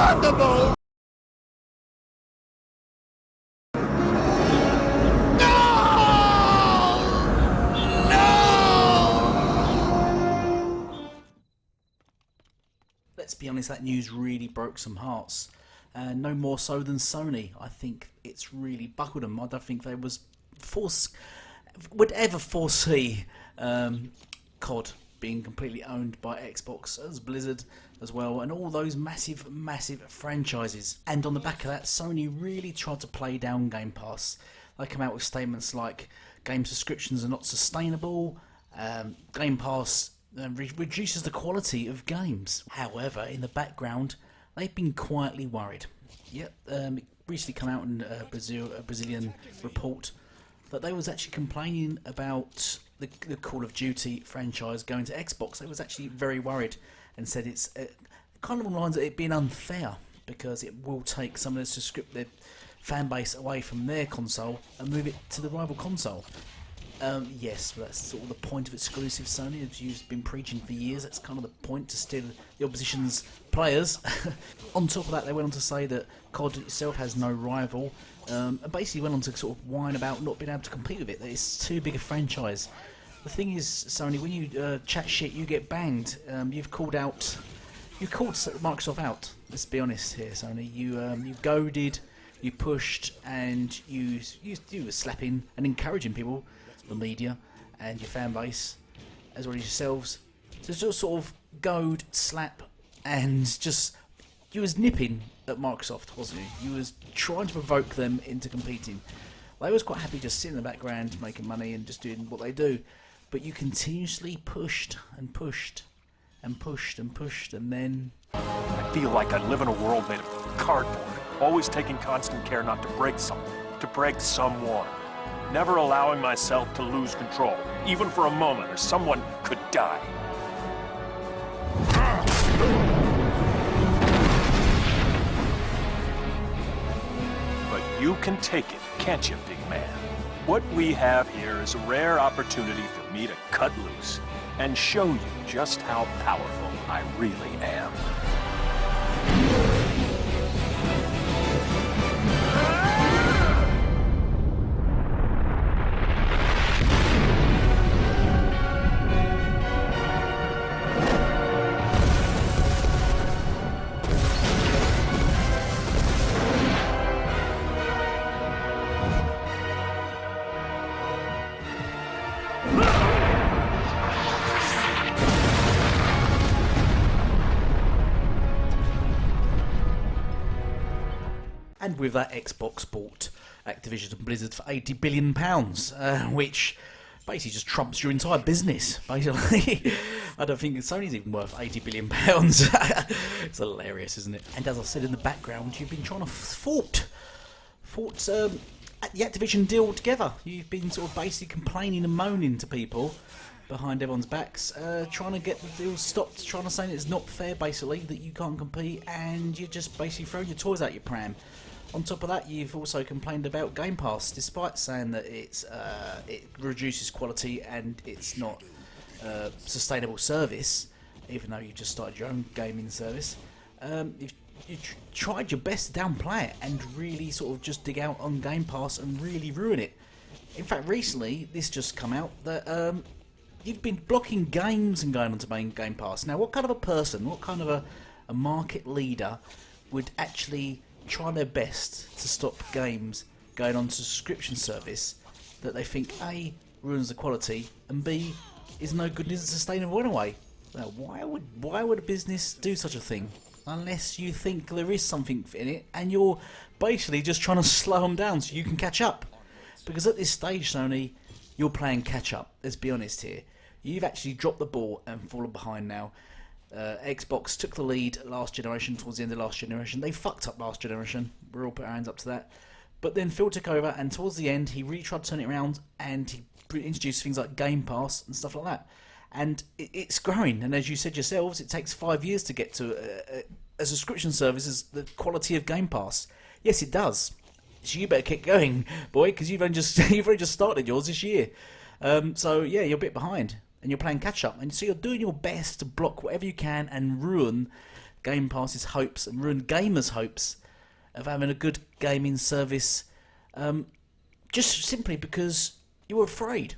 Thunderbolt! Let's be honest, that news really broke some hearts. No more so than Sony. I think it's really buckled them. I don't think they would ever foresee COD being completely owned by Xbox, as Blizzard as well, and all those massive franchises. And on the back of that, Sony really tried to play down Game Pass. They come out with statements like game subscriptions are not sustainable, Game Pass reduces the quality of games. However, in the background, they've been quietly worried. Yep, it recently come out in a Brazilian report that they was actually complaining about the Call of Duty franchise going to Xbox. They was actually very worried and said it's kind of on the lines of it being unfair because it will take some of their fan base away from their console and move it to the rival console. Yes, that's sort of the point of exclusive Sony, as you've been preaching for years. That's kind of the point, to steal the opposition's players. On top of that, they went on to say that COD itself has no rival, and basically went on to sort of whine about not being able to compete with it, that it's too big a franchise. The thing is, Sony, when you chat shit, you get banged. You called Microsoft out. Let's be honest here, Sony. You goaded, you pushed, and you were slapping and encouraging people, the media and your fan base, as well as yourselves, to just sort of goad, slap, and just, you was nipping at Microsoft, wasn't you? You was trying to provoke them into competing. They was quite happy just sitting in the background, making money and just doing what they do, but you continuously pushed and pushed and pushed and pushed, and then I feel like I live in a world made of cardboard, always taking constant care not to break something, to break someone. Never allowing myself to lose control, even for a moment, or someone could die. But you can take it, can't you, big man? What we have here is a rare opportunity for me to cut loose and show you just how powerful I really am. And with that, Xbox bought Activision and Blizzard for £80 billion, which basically just trumps your entire business, basically. I don't think Sony's even worth £80 billion. It's hilarious, isn't it? And as I said in the background, you've been trying to fought the Activision deal together. You've been sort of basically complaining and moaning to people behind everyone's backs, trying to get the deal stopped, trying to say that it's not fair, basically, that you can't compete, and you're just basically throwing your toys out your pram. On top of that, you've also complained about Game Pass, despite saying that it reduces quality and it's not a sustainable service, even though you've just started your own gaming service. You've tried your best to downplay it and really sort of just dig out on Game Pass and really ruin it. In fact, recently, this just come out that you've been blocking games and going onto main Game Pass. Now, what kind of a person, what kind of a market leader would actually try their best to stop games going onto a subscription service that they think A, ruins the quality, and B, is no good and isn't sustainable anyway? Now, why would a business do such a thing? Unless you think there is something in it and you're basically just trying to slow them down so you can catch up. Because at this stage, Sony, you're playing catch up. Let's be honest here. You've actually dropped the ball and fallen behind now. Xbox took the lead last generation, towards the end of last generation. They fucked up last generation. We're all put our hands up to that. But then Phil took over, and towards the end, he really tried to turn it around, and he introduced things like Game Pass and stuff like that. And it's growing. And as you said yourselves, it takes 5 years to get to a subscription service as the quality of Game Pass. Yes, it does. So you better keep going, boy, because you've only just started yours this year. So yeah, you're a bit behind. And you're playing catch up, and so you're doing your best to block whatever you can and ruin Game Pass's hopes and ruined gamers' hopes of having a good gaming service, just simply because you were afraid.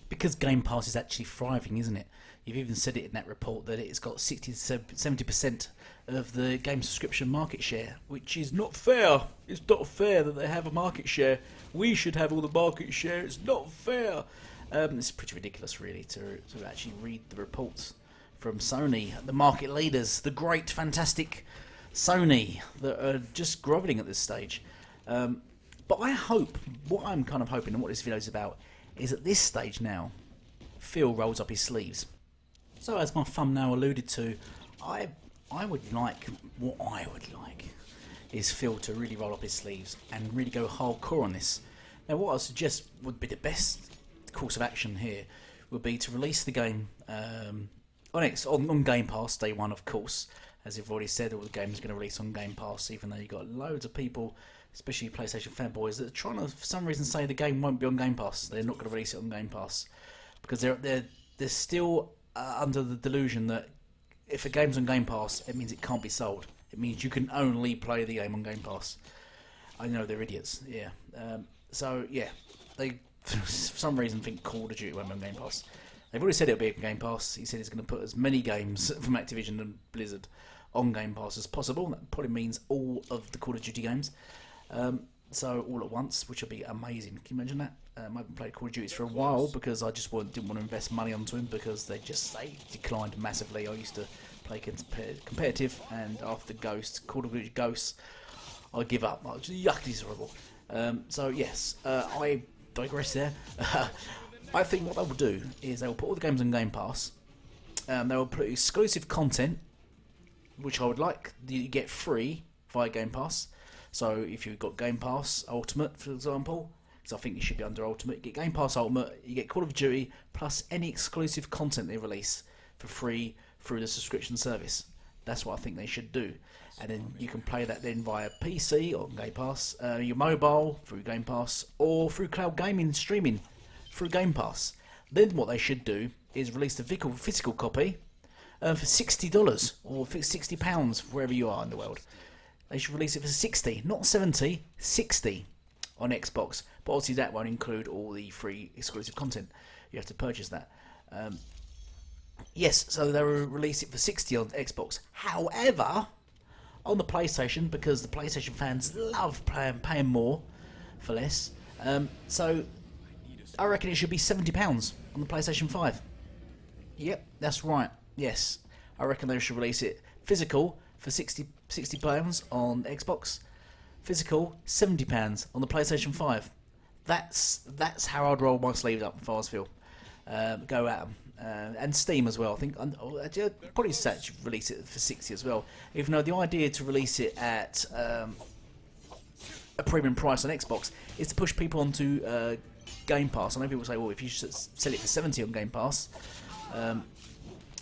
Because Game Pass is actually thriving, isn't it? You've even said it in that report that it's got 60 to 70% of the game subscription market share, which is not fair. It's not fair that they have a market share. We should have all the market share. It's not fair. It's pretty ridiculous, really, to actually read the reports from Sony, the market leaders, the great, fantastic Sony, that are just grovelling at this stage. But I hope, what I'm kind of hoping, and what this video is about, is at this stage now, Phil rolls up his sleeves. So as my thumbnail alluded to, what I would like is Phil to really roll up his sleeves and really go hardcore on this. Now what I suggest would be the best course of action here would be to release the game on Game Pass day one, of course. As you've already said, all the games are going to release on Game Pass, even though you've got loads of people, especially PlayStation fanboys, that are trying to, for some reason, say the game won't be on Game Pass. They're not going to release it on Game Pass because they're still under the delusion that if a game's on Game Pass, it means it can't be sold. It means you can only play the game on Game Pass. I know they're idiots. Yeah. They for some reason think Call of Duty won't be on Game Pass. They've already said it'll be on Game Pass. He said he's going to put as many games from Activision and Blizzard on Game Pass as possible. That probably means all of the Call of Duty games. So all at once, which will be amazing. Can you imagine that? I haven't played Call of Duty for a while because I just didn't want to invest money onto him because they declined massively. I used to play competitive, and after Call of Duty Ghosts, I give up. I was yuck, this is horrible. So yes, I digress there. I think what they will do is they will put all the games on Game Pass. They will put exclusive content, which I would like you get free via Game Pass. So if you've got Game Pass Ultimate, for example, because I think you should be under Ultimate, you get Game Pass Ultimate, you get Call of Duty, plus any exclusive content they release for free through the subscription service. That's what I think they should do. And then you can play that then via PC or Game Pass, your mobile through Game Pass, or through cloud gaming streaming through Game Pass. Then what they should do is release the physical copy for $60 or £60 wherever you are in the world. They should release it for 60, not 70, 60 on Xbox. But obviously that won't include all the free exclusive content. You have to purchase that. Yes, so they will release it for 60 on Xbox. However, on the PlayStation, because the PlayStation fans love paying more for less, so I reckon it should be £70 on the PlayStation 5. Yep, that's right. Yes, I reckon they should release it physical for £60 on Xbox, physical £70 on the PlayStation 5. That's how I'd roll my sleeves up if I was Phil. Go at them. And Steam as well. I think I'd probably release it for 60 as well. Even though the idea to release it at a premium price on Xbox is to push people onto Game Pass. I know people say, well, if you sell it for 70 on Game Pass,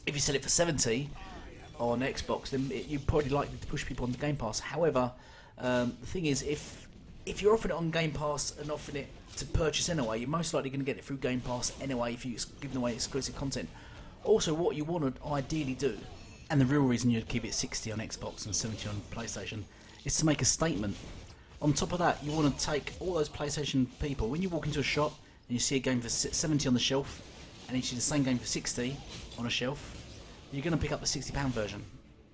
if you sell it for 70 on Xbox, then you're probably likely to push people onto Game Pass. However, the thing is, if you're offering it on Game Pass and offering it to purchase anyway, you're most likely going to get it through Game Pass anyway if you're giving away exclusive content. Also, what you want to ideally do, and the real reason you'd keep it 60 on Xbox and 70 on PlayStation, is to make a statement. On top of that, you want to take all those PlayStation people, when you walk into a shop and you see a game for 70 on the shelf, and you see the same game for 60 on a shelf, you're going to pick up the £60 version.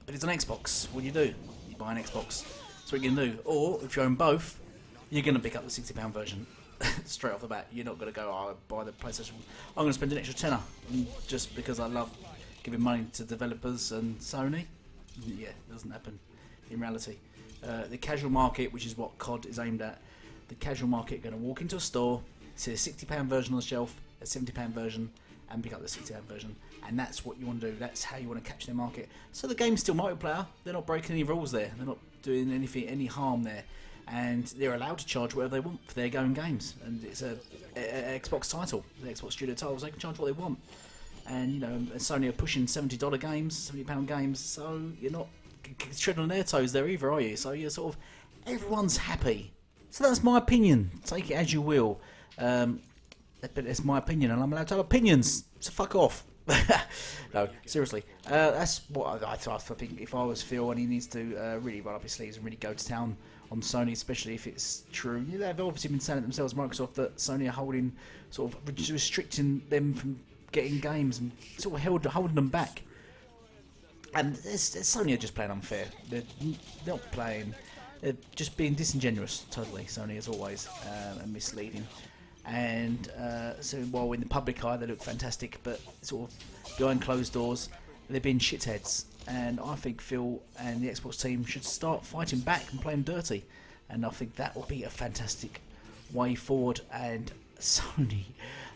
But it's on Xbox. What do? You buy an Xbox. That's what you're going to do. Or, if you own both, you're going to pick up the £60 version. Straight off the bat. You're not going to go, I'll buy the PlayStation. I'm going to spend an extra tenner just because I love giving money to developers and Sony. Yeah, it doesn't happen in reality. The casual market, which is what COD is aimed at, the casual market are going to walk into a store, see a £60 version on the shelf, a £70 version, and pick up the £60 version. And that's what you want to do. That's how you want to capture their market. So the game's still multiplayer. They're not breaking any rules there. They're not doing any harm there. And they're allowed to charge whatever they want for their going games. And it's a Xbox title, the Xbox Studio titles. They can charge what they want. And Sony are pushing $70 games, £70 games. So you're not treading on their toes there either, are you? So you're sort of everyone's happy. So that's my opinion. Take it as you will. But it's my opinion, and I'm allowed to have opinions. So fuck off. No, seriously. That's what I think. If I was Phil, and he needs to really roll up his sleeves and really go to town on Sony, especially if it's true. Yeah, they've obviously been saying it themselves, Microsoft, that Sony are holding, sort of restricting them from getting games and sort of holding them back. And Sony are just playing unfair. They're not playing. They're just being disingenuous, totally. Sony, as always, and misleading. And so while in the public eye they look fantastic, but sort of behind closed doors they've been shitheads. And I think Phil and the Xbox team should start fighting back and playing dirty, and I think that will be a fantastic way forward. And Sony,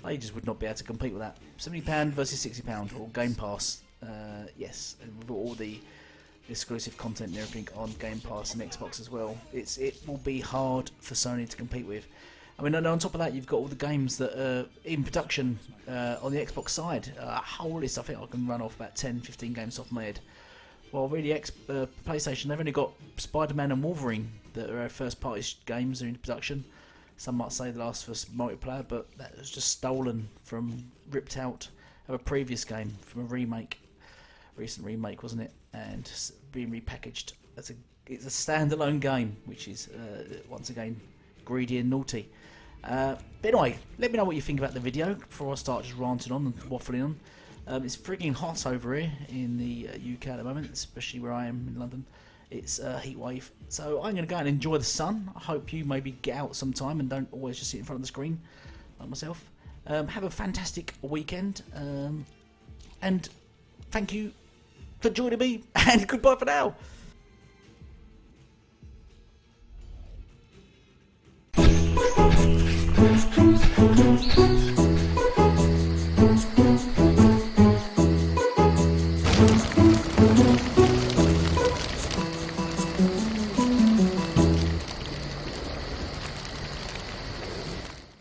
they just would not be able to compete with that. £70 versus £60, or Game Pass, yes, and with all the exclusive content and everything on Game Pass and Xbox as well, it will be hard for Sony to compete with. I mean, on top of that, you've got all the games that are in production on the Xbox side. A whole list, I think I can run off about 10, 15 games off my head. Well, really, PlayStation, they've only got Spider-Man and Wolverine that are first-party games that are in production. Some might say The Last of Us multiplayer, but that was just stolen from, ripped out of a previous game from a remake. Recent remake, wasn't it? And being repackaged. It's a standalone game, which is, once again, greedy and naughty. But anyway, let me know what you think about the video before I start just ranting on and waffling on. It's frigging hot over here in the UK at the moment, especially where I am in London. It's a heat wave, so I'm going to go and enjoy the sun. I hope you maybe get out sometime and don't always just sit in front of the screen like myself. Have a fantastic weekend, and thank you for joining me, and goodbye for now.